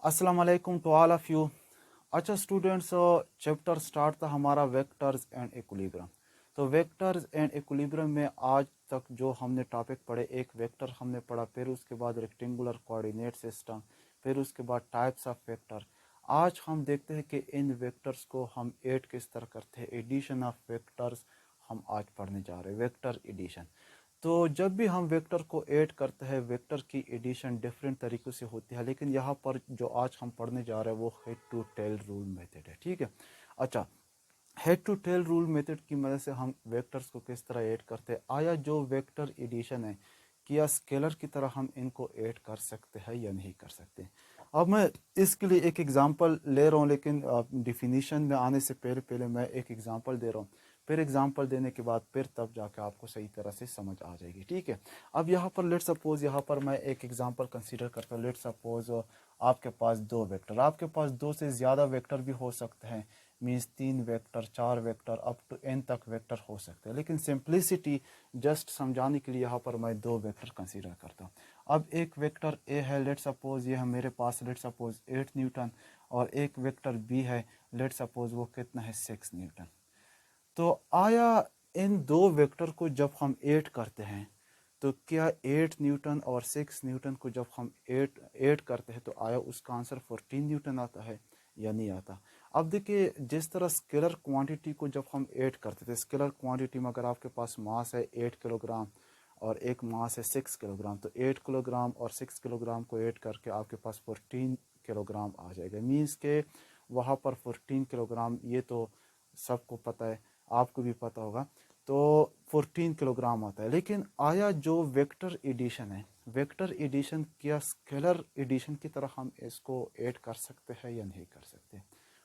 अस्सलाम वालेकुम to all of you. अच्छा स्टूडेंट्स, चैप्टर स्टार्ट था हमारा वेक्टर्स एंड इक्विलिब्रियम। तो वेक्टर्स एंड इक्विलिब्रियम में आज तक जो हमने टॉपिक पढ़े, एक वेक्टर हमने पढ़ा, फिर उसके बाद रेक्टेंगुलर कोऑर्डिनेट सिस्टम, फिर उसके बाद टाइप्स ऑफ वेक्टर। आज हम देखते हैं कि इन वेक्टर्स को हम ऐड किस तरह करते हैं, एडिशन ऑफ वेक्टर्स हम आज पढ़ने जा रहे हैं, वेक्टर एडिशन। तो जब भी हम वेक्टर को ऐड करते हैं, वेक्टर की एडिशन डिफरेंट तरीक़ों से होती है, लेकिन यहाँ पर जो आज हम पढ़ने जा रहे हैं वो head to tail rule method है। ठीक है। अच्छा, head to tail rule method की मदद से हम वेक्टर्स को किस तरह ऐड करते हैं, आया जो वेक्टर एडिशन है क्या स्केलर की तरह हम इनको ऐड कर सकते हैं या नहीं कर सकते। अब मैं इसके लिए एक एग्जांपल ले रहा हूँ, लेकिन डिफिनीशन में आने से पहले पहले मैं एक एग्जांपल दे रहा हूँ, फिर एग्जांपल देने के बाद फिर तब जाके आपको सही तरह से समझ आ जाएगी। ठीक है। अब यहाँ पर लेट सपोज, यहाँ पर मैं एक एग्जांपल कंसीडर करता हूँ। लेट सपोज आपके पास दो वेक्टर, आपके पास दो से ज़्यादा वेक्टर भी हो सकते हैं, means 3 vector, 4 vector, up to n तक वेक्टर हो सकते हैं, लेकिन सिंप्लिसिटी जस्ट समझाने के लिए यहाँ पर मैं दो वेक्टर कंसीडर करता हूँ। अब एक वेक्टर ए है, लेट सपोज ये है मेरे पास, लेट सपोज 8 न्यूटन, और एक वेक्टर बी है, लेट सपोज वो कितना है 6 न्यूटन। तो आया इन दो वेक्टर को जब हम ऐड करते हैं, तो क्या 8 न्यूटन और 6 न्यूटन को जब हम ऐड करते हैं तो आया उसका आंसर 14 न्यूटन आता है या नहीं आता। अब देखिए, जिस तरह स्केलर क्वांटिटी को जब हम ऐड करते थे, स्केलर क्वांटिटी में अगर आपके पास मास है 8 किलोग्राम और एक मास है 6 किलोग्राम, तो 8 किलोग्राम और 6 किलोग्राम को ऐड करके आपके पास 14 किलोग्राम आ जाएगा। मीन्स के वहाँ पर 14 किलोग्राम, ये तो सबको पता है, आपको भी पता होगा, तो 14 किलोग्राम आता है। लेकिन आया जो वेक्टर एडिशन है, वेक्टर एडिशन क्या स्केलर एडिशन की तरह हम इसको ऐड कर सकते हैं या नहीं कर सकते,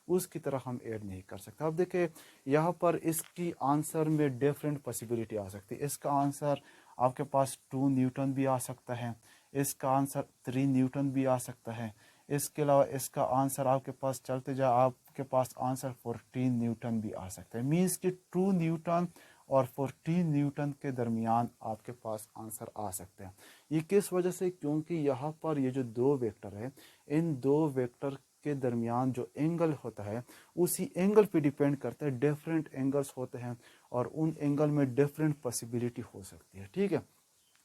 उसकी तरह हम ऐड नहीं कर सकते। अब देखिए, यहाँ पर इसकी आंसर में डिफरेंट पॉसिबिलिटी आ सकती है। इसका आंसर आपके पास 2 न्यूटन भी आ सकता है, इसका आंसर 3 न्यूटन भी आ सकता है, इसके अलावा इसका आंसर आपके पास चलते जाए, आपके पास आंसर 14 न्यूटन भी आ सकता है। मीन्स कि 2 न्यूटन और 14 न्यूटन के दरमियान आपके पास आंसर आ सकते हैं। ये किस वजह से, क्योंकि यहाँ पर ये जो दो वेक्टर है, इन दो वेक्टर के दरमियान जो एंगल होता है उसी एंगल पे डिपेंड करता है। डिफरेंट एंगल्स होते हैं और उन एंगल में डिफरेंट पॉसिबिलिटी हो सकती है। ठीक है।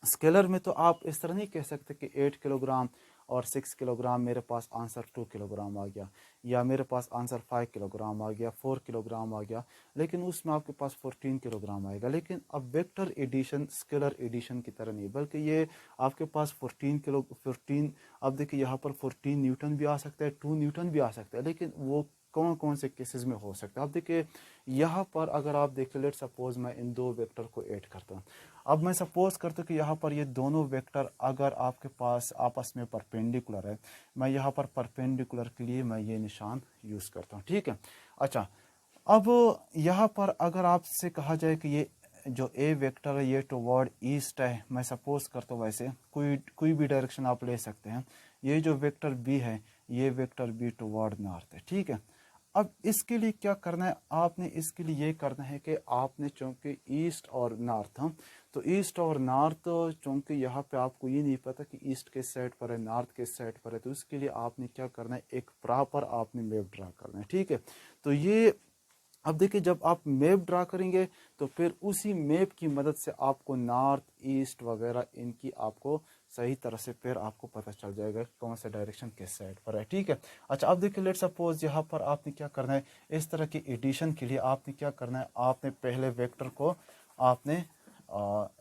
स्केलर में तो आप इस तरह नहीं कह सकते कि 8 किलोग्राम और 6 किलोग्राम, मेरे पास आंसर 2 किलोग्राम आ गया, या मेरे पास आंसर 5 किलोग्राम आ गया, 4 किलोग्राम आ गया, लेकिन उसमें आपके पास 14 किलोग्राम आएगा। लेकिन अब वेक्टर एडिशन स्केलर एडिशन की तरह नहीं, बल्कि ये आपके पास 14, अब देखिए यहाँ पर 14 न्यूटन भी आ सकता है, 2 न्यूटन भी आ सकता है, लेकिन वो कौन कौन से केसेस में हो सकता है। अब देखिए, यहाँ पर अगर आप देखें, लेट सपोज मैं इन दो वेक्टर को ऐड करता हूँ। अब मैं सपोज करता हूँ कि यहाँ पर ये दोनों वेक्टर अगर आपके पास आपस में परपेंडिकुलर है, मैं यहाँ पर परपेंडिकुलर के लिए मैं ये निशान यूज़ करता हूँ। ठीक है। अच्छा, अब यहाँ पर अगर आपसे कहा जाए कि ये जो ए वेक्टर है ये टुवर्ड ईस्ट है, मैं सपोज करता हूँ, वैसे कोई भी डायरेक्शन आप ले सकते हैं। ये जो वेक्टर बी है, ये वेक्टर बी टुवर्ड नॉर्थ है। ठीक है। अब इसके लिए क्या करना है, आपने इसके लिए ये करना है कि आपने, चूंकि ईस्ट और नॉर्थ, हम तो ईस्ट और नॉर्थ, चूंकि यहाँ पे आपको ये नहीं पता कि ईस्ट किस साइड पर है, नॉर्थ किस साइड पर है, तो इसके लिए आपने क्या करना है, एक प्रॉपर आपने मैप ड्रा करना है। ठीक है। तो ये, अब देखिए, जब आप मैप ड्रा करेंगे तो फिर उसी मैप की मदद से आपको नॉर्थ ईस्ट वगैरह इनकी आपको सही तरह से फिर आपको पता चल जाएगा कौन सा डायरेक्शन किस साइड पर है। ठीक है। अच्छा, अब देखिए, लेट सपोज यहाँ पर आपने क्या करना है, इस तरह की एडिशन के लिए आपने क्या करना है, आपने पहले वेक्टर को आपने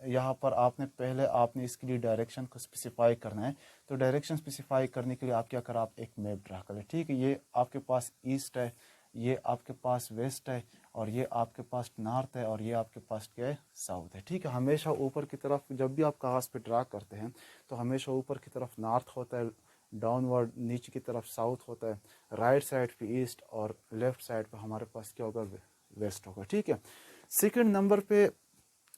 यहाँ पर आपने इसके लिए डायरेक्शन को स्पेसिफाई करना है। तो डायरेक्शन स्पेसिफाई करने के लिए आप क्या करें, आप एक मैप ड्रा करें। ठीक है। ये आपके पास ईस्ट है, ये आपके पास वेस्ट है, और ये आपके पास नॉर्थ है, और ये आपके पास क्या है, साउथ है। ठीक है। हमेशा ऊपर की तरफ जब भी आप कागज़ पे ड्रा करते हैं तो हमेशा ऊपर की तरफ नॉर्थ होता है, डाउनवर्ड नीचे की तरफ साउथ होता है, राइट साइड पे ईस्ट, और लेफ्ट साइड पे हमारे पास क्या होगा, वेस्ट होगा। ठीक है। सेकंड नंबर पे,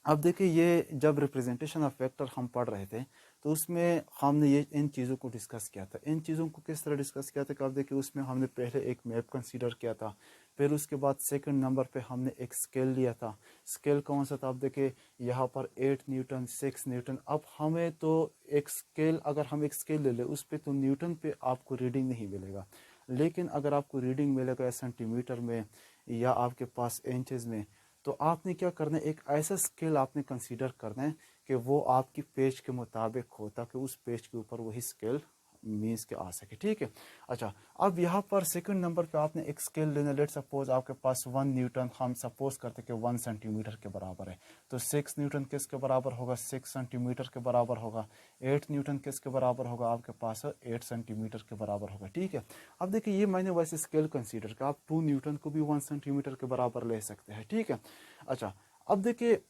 अब देखिए, ये जब रिप्रेजेंटेशन ऑफ वेक्टर हम पढ़ रहे थे तो उसमें हमने ये इन चीज़ों को डिस्कस किया था। इन चीज़ों को किस तरह डिस्कस किया था कि आप देखिए उसमें हमने पहले एक मैप कंसीडर किया था, फिर उसके बाद सेकंड नंबर पे हमने एक स्केल लिया था। स्केल कौन सा था? आप देखिए यहाँ पर 8 न्यूटन, 6 न्यूटन। अब हमें तो एक स्केल, अगर हम एक स्केल ले लें उस पर तो न्यूटन पे आपको रीडिंग नहीं मिलेगा, लेकिन अगर आपको रीडिंग मिलेगा सेंटीमीटर में या आपके पास इंचेस में, तो आपने क्या करना है, एक ऐसा स्केल आपने कंसीडर करना है कि वो आपकी पेज के मुताबिक हो, ताकि उस पेज के ऊपर वही स्केल मीन्स के आ सके। ठीक है। अच्छा, अब यहाँ पर सेकंड नंबर पे आपने एक स्केल लेना। लेट सपोज आपके पास 1 न्यूटन, हम सपोज करते कि 1 सेंटीमीटर के बराबर है, तो 6 न्यूटन किसके बराबर होगा? 6 सेंटीमीटर के बराबर होगा। 8 न्यूटन किसके बराबर होगा? आपके पास 8 सेंटीमीटर के बराबर होगा। ठीक है। अब देखिए ये मैंने वैसे स्केल कंसीडर किया, आप 2 न्यूटन को भी 1 सेंटीमीटर के बराबर ले सकते हैं। ठीक है। अच्छा, अब देखिए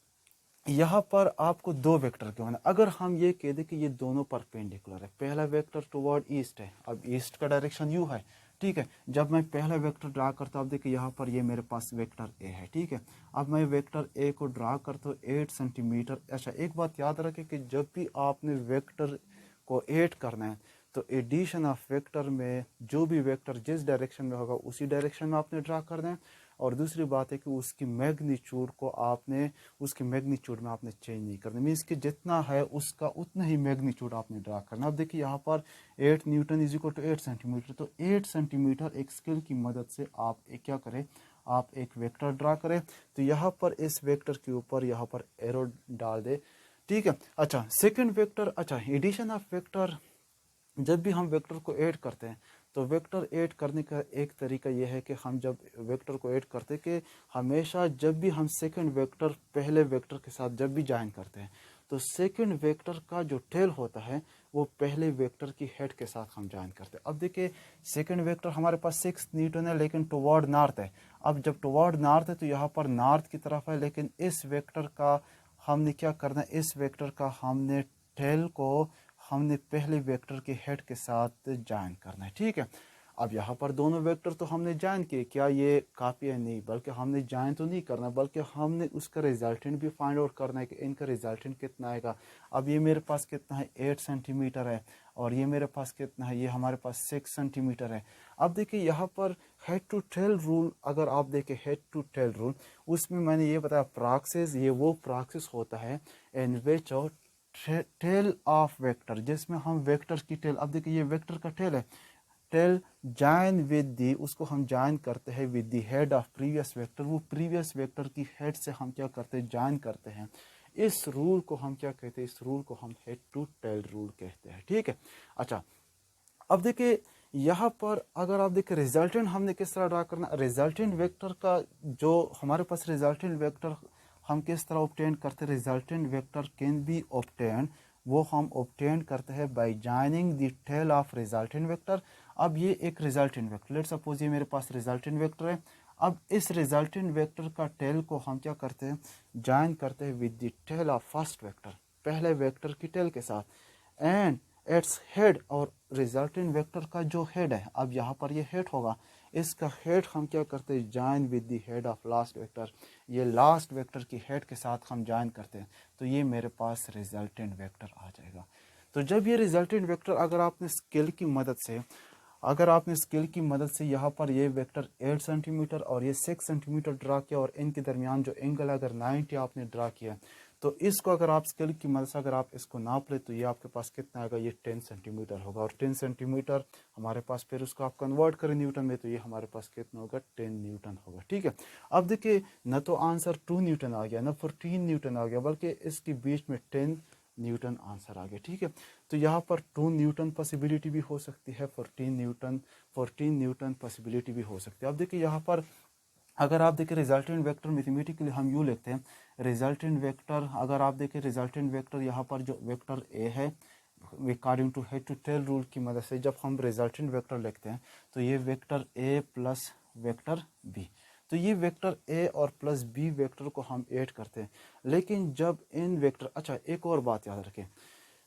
यहाँ पर आपको दो वेक्टर के होना। अगर हम ये कह दें कि ये दोनों परपेंडिकुलर है, पहला वेक्टर टुवर्ड ईस्ट है, अब ईस्ट का डायरेक्शन यू है। ठीक है। जब मैं पहला वेक्टर ड्रा करता हूँ, अब देखिए यहाँ पर ये मेरे पास वेक्टर ए है। ठीक है। अब मैं वेक्टर ए को ड्रा करता हूँ 8 सेंटीमीटर। अच्छा, एक बात याद रखें कि जब भी आपने वेक्टर को ऐड करना है तो एडिशन ऑफ वेक्टर में जो भी वेक्टर जिस डायरेक्शन में होगा उसी डायरेक्शन में आपने ड्रा करना है। और दूसरी बात है कि उसकी मैग्नीट्यूड को आपने, उसकी मैग्नीट्यूड में आपने चेंज नहीं करना, मीन्स कि जितना है उसका उतना ही मैग्नीट्यूड आपने ड्रा करना। अब देखिए यहाँ पर 8 newton is equal to 8 centimetre, तो 8 सेंटीमीटर एक स्केल की मदद से आप एक क्या करें, आप एक वेक्टर ड्रा करें। तो यहाँ पर इस वेक्टर के ऊपर यहाँ पर एरो डाल दे। ठीक है। अच्छा, सेकंड वेक्टर, अच्छा एडिशन ऑफ वेक्टर, जब भी हम वेक्टर को ऐड करते हैं तो वेक्टर ऐड करने का एक तरीका यह है कि हम जब वेक्टर को ऐड करते हैं कि हमेशा जब भी हम सेकंड वेक्टर पहले वेक्टर के साथ जब भी ज्वाइन करते हैं तो सेकंड वेक्टर का जो टेल होता है वो पहले वेक्टर की हेड के साथ हम ज्वाइन करते हैं। अब देखिए सेकंड वेक्टर हमारे पास 6 न्यूटन है लेकिन टुवर्ड नॉर्थ है। अब जब टुवर्ड नॉर्थ है तो यहाँ पर नॉर्थ की तरफ है, लेकिन इस वेक्टर का हमने क्या करना है, इस वेक्टर का हमने टेल को हमने पहले वेक्टर के हेड के साथ ज्वाइन करना है। ठीक है। अब यहाँ पर दोनों वेक्टर तो हमने ज्वाइन किए, क्या ये काफ़ी है? नहीं, बल्कि हमने ज्वाइन तो नहीं करना, बल्कि हमने उसका रिजल्टेंट भी फाइंड आउट करना है कि इनका रिजल्टेंट कितना आएगा। अब ये मेरे पास कितना है, 8 सेंटीमीटर है, और ये मेरे पास कितना है, ये हमारे पास 6 सेंटीमीटर है। अब देखिए यहाँ पर हेड टू टेल रूल, अगर आप देखें हेड टू टेल रूल, उसमें मैंने ये बताया प्रैक्टिस, ये वो प्रैक्टिस होता है इन विच टेल ऑफ वेक्टर, जिसमें हम वेक्टर की टेल, अब देखिए ये वेक्टर का टेल है, टेल जॉइन विद दी, उसको हम जॉइन करते हैं with the head of previous vector, वो प्रीवियस वेक्टर की हेड से हम क्या करते हैं, जॉइन करते हैं। इस रूल को हम क्या कहते हैं, इस रूल को हम हेड टू टेल रूल कहते हैं। ठीक है। अच्छा, अब देखिए यहाँ पर अगर आप देखिए रिजल्टेंट हमने किस तरह ड्रा करना, रिजल्टेंट वेक्टर का जो हमारे पास रिजल्टेंट वेक्टर हम किस तरह ऑब्टेन करते हैं, resultant vector can be obtain, वो हम ऑब्टेन करते हैं by joining the tail of resultant vector. अब ये एक रिजल्टेंट वेक्टर, लेट सपोज ये मेरे पास रिजल्टेंट वेक्टर है। अब इस रिजल्टेंट वेक्टर का टेल को हम क्या करते हैं, जॉइन करते हैं with the tail of first vector, पहले वेक्टर की टेल के साथ, एंड इट्स हेड, और रिजल्टेंट वेक्टर का जो हेड है, अब यहाँ पर ये हेड होगा, इसका हेड हम क्या करते हैं, join with the head of last vector, ये लास्ट वेक्टर की हेड के साथ हम जॉइन करते हैं, तो ये मेरे पास रिजल्टेंट वेक्टर आ जाएगा। तो जब ये रिजल्टेंट वेक्टर अगर आपने स्केल की मदद से, अगर आपने स्केल की मदद से यहाँ पर ये वेक्टर 8 सेंटीमीटर और ये 6 सेंटीमीटर ड्रा किया, और इनके दरमियान जो एंगल अगर 90 आपने ड्रा किया, तो इसको अगर आप स्केल की मदद से अगर आप इसको नाप ले तो ये आपके पास कितना आएगा, ये 10 सेंटीमीटर होगा। और 10 सेंटीमीटर हमारे पास, फिर उसको आप कन्वर्ट करें न्यूटन में, तो ये हमारे पास कितना होगा, 10 न्यूटन होगा। ठीक है। अब देखिए न तो आंसर 2 न्यूटन आ गया, न 14 न्यूटन आ गया, बल्कि इसके बीच में 10 न्यूटन आंसर आ गया। ठीक है। तो यहाँ पर 2 न्यूटन पॉसिबिलिटी भी हो सकती है, 14 न्यूटन पॉसिबिलिटी भी हो सकती है। अब देखिए यहाँ पर अगर आप देखें रिजल्टेंट वेक्टर मैथमेटिकली हम यूँ लिखते हैं, रिजल्टेंट वेक्टर, अगर आप देखें रिजल्टेंट वेक्टर यहाँ पर जो वेक्टर ए है, according to head to tail rule की मदद से जब हम रिजल्टेंट वेक्टर लिखते हैं तो ये vector A plus vector B, तो ये वेक्टर ए और प्लस बी वेक्टर को हम ऐड करते हैं। लेकिन जब इन वेक्टर, अच्छा एक और बात याद रखें,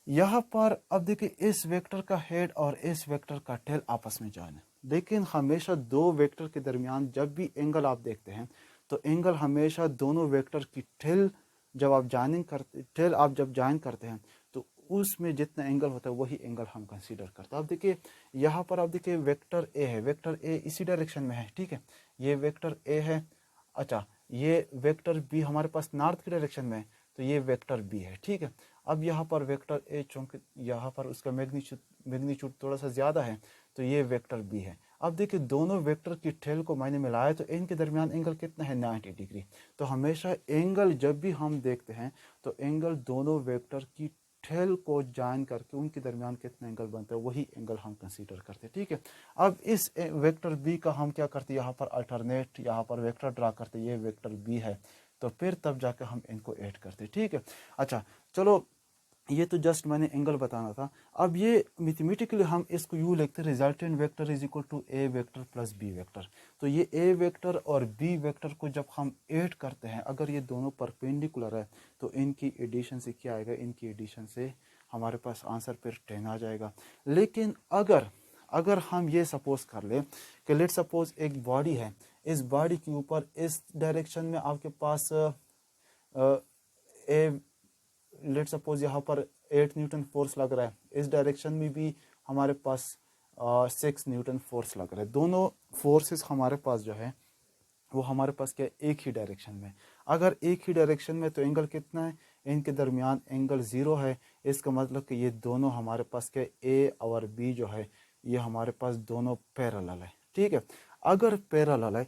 यहाँ पर अब देखिए इस वेक्टर का हेड और इस वेक्टर का टेल आपस में ज्वाइन है, लेकिन हमेशा दो वेक्टर के दरमियान जब भी एंगल आप देखते हैं तो एंगल हमेशा दोनों वेक्टर की टेल जब आप ज्वाइनिंग करते, टेल आप जब ज्वाइन करते हैं तो उसमें जितना एंगल होता है वही एंगल हम कंसीडर करते हैं। अब देखिए यहाँ पर आप देखिए वेक्टर ए है, वेक्टर ए इसी डायरेक्शन में है, ठीक है, ये वेक्टर ए है। अच्छा, ये वेक्टर बी हमारे पास नॉर्थ की डायरेक्शन में है, तो ये वेक्टर बी है, ठीक है। अब यहाँ पर वेक्टर ए चूंकि यहाँ पर उसका मैग्नीट्यूड थोड़ा सा ज़्यादा है, तो ये वेक्टर बी है। अब देखिए दोनों वेक्टर की टेल को मैंने मिलाया तो इनके दरमियान एंगल कितना है, 90 डिग्री। तो हमेशा एंगल जब भी हम देखते हैं तो एंगल दोनों वेक्टर की टेल को ज्वाइन करके उनके दरमियान कितना एंगल बनता है वही एंगल हम कंसीडर करते हैं, ठीक है। अब इस वेक्टर बी का हम क्या करते हैं, यहाँ पर अल्टरनेट यहाँ पर वेक्टर ड्रा करते हैं, ये वेक्टर बी है, तो फिर तब जाकर हम इनको ऐड करते हैं, ठीक है। अच्छा चलो, ये तो जस्ट मैंने एंगल बताना था। अब ये मैथमेटिकली हम इसको यूँ लिखते हैं, resultant vector is equal to A vector plus B vector. तो ये ए वेक्टर और बी वेक्टर को जब हम ऐड करते हैं, अगर ये दोनों परपेंडिकुलर है तो इनकी एडिशन से क्या आएगा, इनकी एडिशन से हमारे पास आंसर फिर 10 आ जाएगा। लेकिन अगर हम ये सपोज कर ले कि लेट सपोज एक बॉडी है, इस बॉडी के ऊपर इस डायरेक्शन में आपके पास ए लेट सपोज यहाँ पर 8 न्यूटन फोर्स लग रहा है, इस डायरेक्शन में भी हमारे पास 6 न्यूटन फोर्स लग रहा है। दोनों फोर्सेस हमारे पास जो है वो हमारे पास क्या एक ही डायरेक्शन में। अगर एक ही डायरेक्शन में तो एंगल कितना है, इनके दरमियान एंगल 0 है। इसका मतलब कि ये दोनों हमारे पास क्या ए और बी जो है ये हमारे पास दोनों पैरेलल है, ठीक है। अगर पैरेलल है,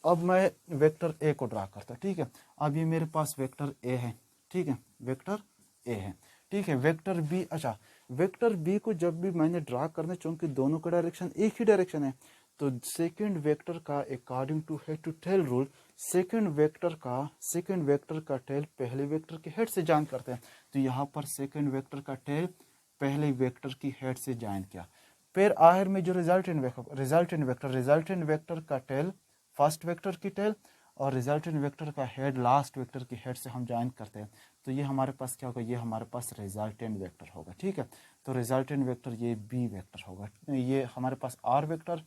अब मैं वेक्टर ए को ड्रा करता, ठीक है। अब ये मेरे पास वेक्टर ए है, ठीक है, वेक्टर ए है, ठीक है। वेक्टर बी, अच्छा वेक्टर बी को जब भी मैंने ड्रा करना, चूंकि दोनों का डायरेक्शन एक ही डायरेक्शन है, तो सेकंड वेक्टर का according to head to tail rule second vector का टेल पहले वेक्टर के हेड से ज्वाइन करते हैं। तो यहाँ पर सेकंड वेक्टर का टेल पहले वेक्टर की हेड से ज्वाइन किया, फिर आखिर में जो रिजल्टेंट वेक्टर का टेल फर्स्ट वेक्टर की टेल और रिजल्टेंट वेक्टर का हेड लास्ट वेक्टर की हेड से हम ज्वाइन करते हैं। तो ये हमारे पास क्या होगा, ये हमारे पास रिजल्टेंट वेक्टर होगा, ठीक है। तो रिजल्टेंट वेक्टर ये बी वेक्टर होगा, ये हमारे पास आर वेक्टर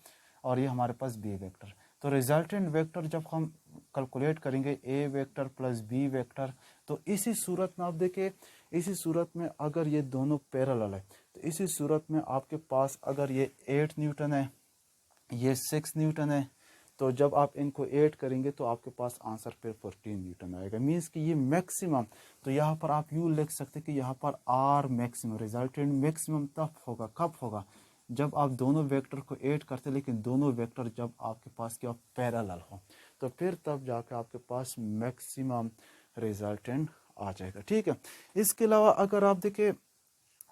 और ये हमारे पास बी वेक्टर। तो रिजल्टेंट वेक्टर जब हम कैलकुलेट करेंगे ए वेक्टर प्लस बी वेक्टर, तो इसी सूरत में आप देखिए, इसी सूरत में अगर ये दोनों पैरेलल है तो इसी सूरत में आपके पास अगर ये 8 न्यूटन है, ये 6 न्यूटन है, तो जब आप इनको ऐड करेंगे तो आपके पास आंसर फिर 14 न्यूटन आएगा। मीन्स कि ये मैक्सिमम, तो यहाँ पर आप यूँ लिख सकते हैं कि यहाँ पर आर मैक्सिमम, रिजल्टेंट मैक्सिमम तब होगा, कब होगा, जब आप दोनों वेक्टर को ऐड करते, लेकिन दोनों वेक्टर जब आपके पास क्या पैरेलल हो, तो फिर तब जाकर आपके पास मैक्सिमम रिजल्टेंट आ जाएगा, ठीक है। इसके अलावा अगर आप देखें,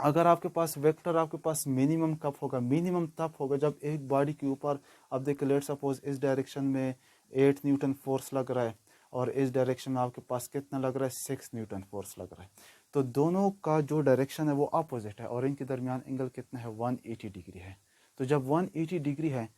अगर आपके पास वेक्टर आपके पास मिनिमम कब होगा, मिनिमम तब होगा जब एक बॉडी के ऊपर, अब देखिए लेट सपोज इस डायरेक्शन में 8 न्यूटन फोर्स लग रहा है और इस डायरेक्शन में आपके पास कितना लग रहा है, 6 न्यूटन फोर्स लग रहा है। तो दोनों का जो डायरेक्शन है वो अपोजिट है और इनके दरमियान एंगल कितना है, 180 डिग्री है। तो जब 180 डिग्री है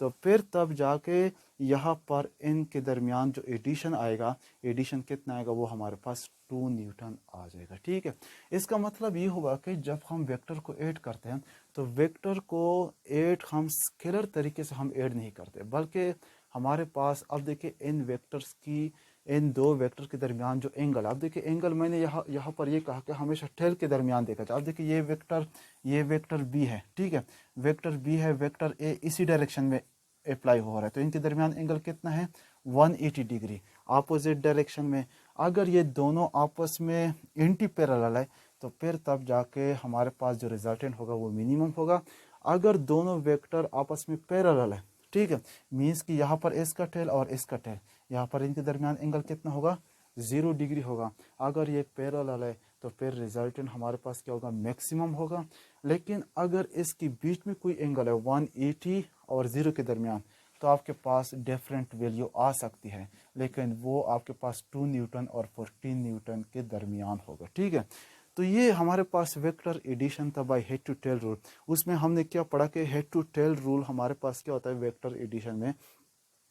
तो फिर तब जाके यहाँ पर इनके दरमियान जो एडिशन आएगा, एडिशन कितना आएगा, वो हमारे पास 2 न्यूटन आ जाएगा, ठीक है। इसका मतलब ये हुआ कि जब हम वेक्टर को ऐड करते हैं तो वेक्टर को ऐड हम स्केलर तरीके से हम ऐड नहीं करते, बल्कि हमारे पास, अब देखिए इन वेक्टर्स की, इन दो वेक्टर के दरमियान जो एंगल, अब देखिए एंगल मैंने यहाँ पर ये कहा कि हमेशा टेल के दरमियान देखा जाए। अब देखिए ये वेक्टर बी है, ठीक है, वेक्टर बी है, वेक्टर ए इसी डायरेक्शन में अप्लाई हो रहा है, तो इनके दरमियान एंगल कितना है, 180 डिग्री अपोजिट डायरेक्शन में। अगर ये दोनों आपस में एंटी पैरेलल है तो फिर तब जाके हमारे पास जो रिजल्टेंट होगा वो मिनिमम होगा। अगर दोनों वेक्टर आपस में पैरेलल है, ठीक है, मीन्स कि यहाँ पर इसका टेल और इसका टेल, यहाँ पर इनके दरमियान एंगल कितना होगा, 0 डिग्री होगा। अगर ये पैरेलल है तो फिर रिजल्टेंट हमारे पास क्या होगा, मैक्सिमम होगा। लेकिन अगर इसके बीच में कोई एंगल है 180 और 0 के दरमियान, तो आपके पास डिफरेंट वैल्यू आ सकती है, लेकिन वो आपके पास 2 न्यूटन और 14 न्यूटन के दरमियान होगा, ठीक है। तो ये हमारे पास वेक्टर एडिशन था by head to tail rule. उसमें हमने क्या पढ़ा कि हेड टू टेल रूल हमारे पास क्या होता है वेक्टर एडिशन में,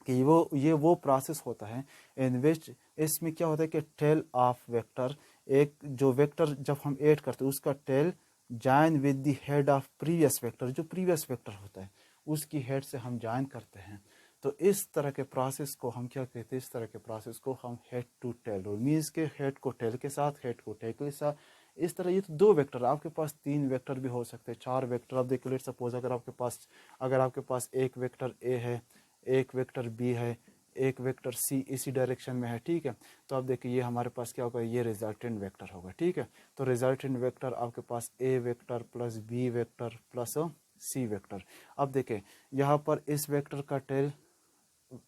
कि वो प्रोसेस होता है इन विच, इसमें क्या होता है कि टेल ऑफ वेक्टर, एक जो वेक्टर जब हम ऐड करते हैं उसका tail join with the head of previous vector, जो प्रीवियस वेक्टर होता है उसकी हेड से हम जॉइन करते हैं। तो इस तरह के प्रोसेस को हम क्या कहते हैं, इस तरह के प्रोसेस को हम head to tail rule, means के हेड को टेल के साथ, हेड को टेल के साथ, इस तरह ये तो दो वेक्टर, आपके पास तीन वेक्टर भी हो सकते हैं, चार वेक्टर। अब देखिए लेट्स सपोज अगर आपके पास एक वेक्टर ए है, एक वेक्टर बी है, एक वेक्टर सी इसी डायरेक्शन में है, ठीक है। तो अब देखिए ये हमारे पास क्या होगा, ये रिजल्टेंट वेक्टर होगा, ठीक है। तो रिजल्टेंट वेक्टर आपके पास A vector plus B vector plus C vector. अब देखिए यहाँ पर इस वेक्टर का tail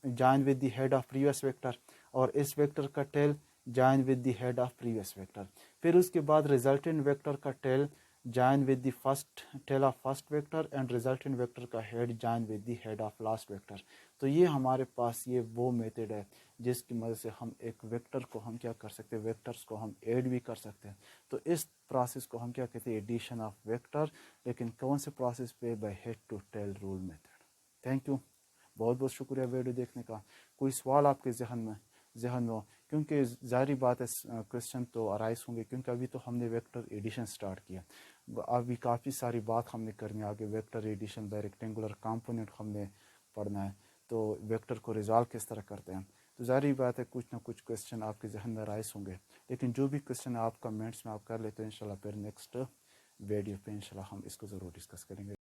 join with the head of previous vector और इस वेक्टर का tail join with the head of previous vector। फिर उसके बाद रिजल्टेंट वेक्टर का tail join with the first tail of first vector and resultant vector का head join with the head of last vector। तो ये हमारे पास ये वो मेथड है जिसकी मदद से हम एक वेक्टर को हम क्या कर सकते हैं, वेक्टर्स को हम ऐड भी कर सकते हैं। तो इस प्रोसेस को हम क्या कहते हैं, एडिशन ऑफ वेक्टर। लेकिन कौन से प्रोसेस पे, by head to tail rule method. Thank you, बहुत बहुत शुक्रिया वीडियो देखने का। कोई सवाल आपके जहन में हो, क्योंकि ज़ाहिर बात है क्वेश्चन तो अराइज होंगे, क्योंकि अभी तो हमने वेक्टर एडिशन स्टार्ट किया, अभी काफ़ी सारी बात हमने करनी है आगे। Vector addition by rectangular component हमने पढ़ना है, तो वेक्टर को रिजॉल्व किस तरह करते हैं। तो ज़ाहिर बात है कुछ ना कुछ क्वेश्चन आपके जहन में अराइज होंगे, लेकिन जो भी क्वेश्चन आप कमेंट्स में आप कर लेते हैं, इंशाल्लाह फिर नेक्स्ट वीडियो पे इंशाल्लाह हम इसको ज़रूर डिस्कस करेंगे।